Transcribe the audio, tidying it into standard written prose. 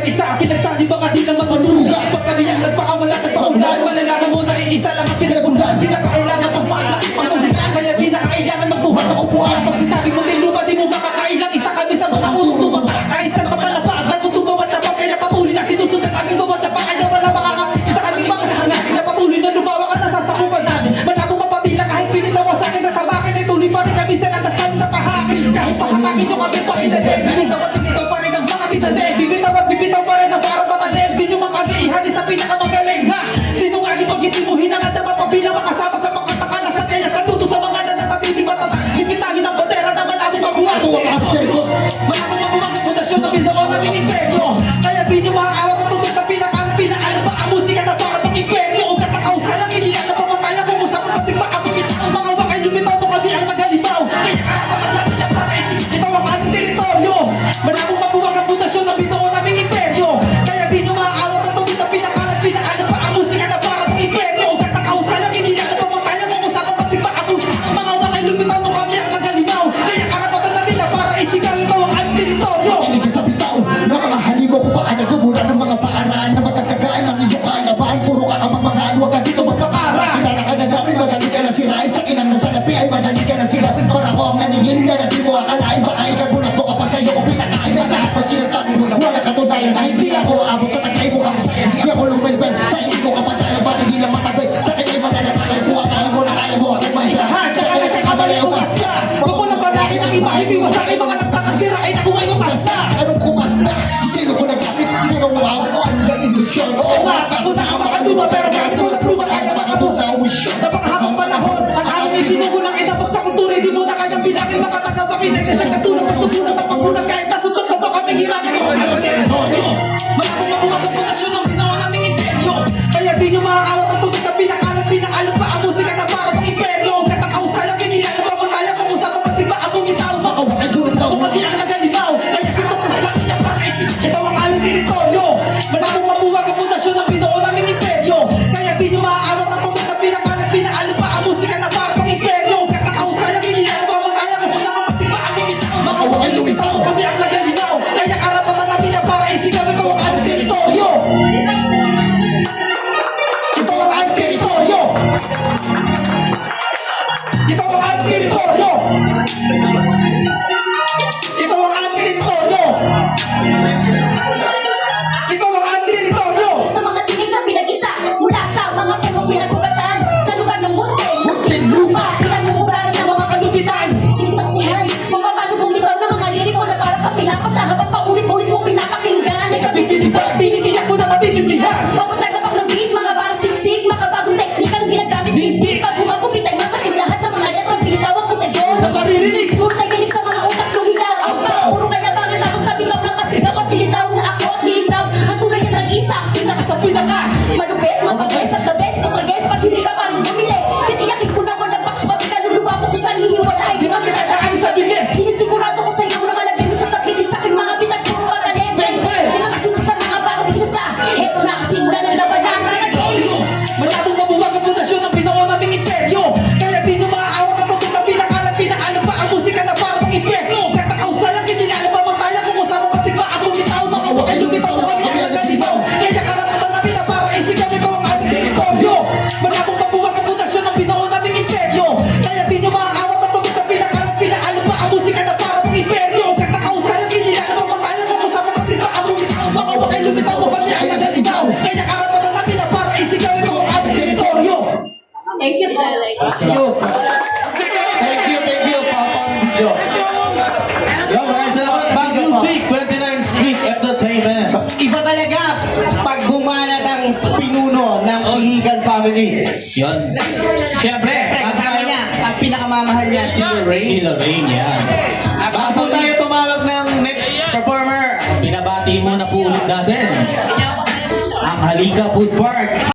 isa. Pinagsali baka di lang matulugan. Pag kami ang nagpakawala, nagpakulan, malalaman mo na iisa lang ang pinagbulan. Di na kailangan pagpakailangan, kaya di na kailangan magbuhat ng upuan. Pag sinabi mo may luma, di mo makakailang. Isa kami sa mga unong tumatak. Kahit saan papalapag, natutubawan na pa. Kaya patuloy na sinusundan aming bawat na pa. Kaya wala makaka. Isa kami mga hanapin na patuloy na lumawa ka na sasakupan namin. Malabong mapatila kahit pinitawa sa akin na tabakin. Ay tuloy pa rin kami sa landas kami natahakin. Kahit pahatakin nyo kami pa inalim. Binitaw at binitaw pa rin ang mga tinalim. Bibitaw at bibitaw pa rin ang para matalim. Di nyo makakihali sa pinakamagaling ha. Sino nga di pag hindi mo hinangad na mapabilang makasama sa mga takalasan. Kaya saludo sa mga nananatili matatak. Ipitangin ang bandera na malabong mabuhat. Malabong mabuhat ang pundasyon na binawa namin imperyo. Kaya di nyo maaawat at tutog na pinaalam pa ang musika na para pang imperyo. O katakaw sayang iniyan na pamataya kung usap ang pating makapagit. Ang mga wakay lumitaw nung kami ang naghalimaw. Kaya karapatan natin ang praise. Ito ang aming teritoryo. Malabong mabuhat ang pundasyon na binawa namin imperyo. Kaya di nyo maaawat at tutog na pinaalam pa ang musika na para pang imperyo. O katakaw sayang iniyan na pamataya kung usap ang pating makapagit. Ang mga wakay lumitaw nung kami ang naghalimaw. Kaya karapatan namin na para isigaw. Ito ang aming teritoryo. Hindi ka sa bitaw, nakakahali mo kung paano gumula ng mga paaraan na matatagaan ng iyong kaalabahan. Puro ka kamamangaan, huwag ka dito magpakara. Kilala ka na namin, madali ka na sirain. Sa kinang nasalapi ay madali ka na silapin. Para ko ang naningin ka na di mo akalain. Baka ikagulat mo kapag sa'yo ko pinakain. At lahat pa sinasabi mo na wala katunayan na hindi ako abot sa tagay mo kang saya. Di ako lumilbel sa hindi ko kapatayan. Ba't hindi lang matabay sa kanya'y mga natangay. Kung akala mo na kaya mo aking maisahan. Kaya nagkakamali o kasya. Huwag mo nang balaki ng iba, ibiwasan ay mga nagkakasira ay nakuha yung tasa. Anong kumas na? Sino ko nagkapit? Sino mo ako? Ano yung ilusyon? Oo nga, ako na ang makaduma, pero bakit ko nagpluma kaya makaduma? Napakahabang panahon, ang araw ay sinugo ng inabag sa kultura, di mo na kayang bilangin mga tagapakinig na siyang katulong at susunod ang pagkulang kahit nasutok sa baka may hiragin mo. Malabong mabuhat ang pundasyon ng ginawa naming imperyo. Kaya di nyo maaawat ang tubig na pinakalat pa ang musika na para pang imperyo. Katakaw sayang pinilalang pamantaya kung usapang pati ba ang bumitaw. Makawakay tulad daw kung kami ang nagalimaw. Kaya sitok sa langit na praise. Ito ang aming teritoryo. Malabong mabuhat ang pundasyon ng ginawa naming imperyo. Kaya di nyo maaawat ang tubig na pinakalat pa ang musika na para pang imperyo. Katakaw sayang pinilalang pamantaya kung usapang pati ba ang bumitaw. Makawakay lumitaw kung kami ang nagalimaw. Kaya karapatan namin na para isigaw. Ito ang aming teritoryo. Ito ang aming teritoryo. Ito ang aming teritoryo. Ito ang aming teritoryo. Ito ang aming teritoryo. Sa mga tinig na pinag-isa, mula sa mga punong pinagugatan, sa lugar ng Munting lupa. pinagmumulan ng mga kalugitan, sinisaksihan, kung paano bumitaw ng mga liriko na para sa pinapas na habang paulit-ulit mo pinapakinggan, ay Pinilibat, pinitiyak ko na matitindihan. bawat tagapak ng beat, mga parang siksik, makabagong teknikang ginagamit bibig, pag humagupit ay masakit lahat ng mga letrang binitawan ko sa Diyos. Nakaririnig. Puro taginig sa mga utak kong hilaw, ang puro kaya bakit ako sa bitaw ng kasigaw at pilitaw na ako at litaw, ang tunay na nag-isa, Pinaka sa pinaka. malupit, mapag-best at the best, pag-guess, pag hindi ka parang bumili, titiyakin ko na walang box, pati ka luluwa mo kung saan hihiwalay. Di ba kinadaan sa bilis? Sinisigurado ko sa iyo na malagay mo sa sapitin sa aking mga bitag puro patalim. Bang, bang! Di na kasunod sa mga bagong pinasa. Heto na ang simula ng labanan na nag-game. Malabong mabuwag ang pundasyon ng binawa naming imperyo. Kaya di nyo maaawat at tutong na pinaalam pa ang musika na para pang imperyo. Katakaw sayang kinilalang pamantaya kung usapang pati ba ang bumitaw. Mga wakay lumitaw kung kami ang nagalimaw. Kaya karapatan namin na para isigaw. Ito ang aming teritoryo. Malabong mabuwag ang pundasyon ng binawa naming imperyo. Kaya di nyo maaawat at tutong na pinaalam pa ang musika na para pang imperyo. Katakaw sayang kinilalang pamantaya kung usapang pati ba ang bumitaw. Mga wakay lumitaw kung kami ang nagalimaw. Kaya karapatan namin na para isigaw. Ito ang aming teritoryo. Thank you po. Thank you, Papa Video. Yo, maraming salamat. Baguio Music, 29th Street Entertainment. Iba talaga pag gumanat ang pinuno ng Ihigan family. Yun. Siyempre, Kasama niya, ang pinakamamahal niya, si Lorraine. Lorraine, yan. Bago tayo tumawag ng next performer, binabati muna po ulit natin ang Halika Food Park.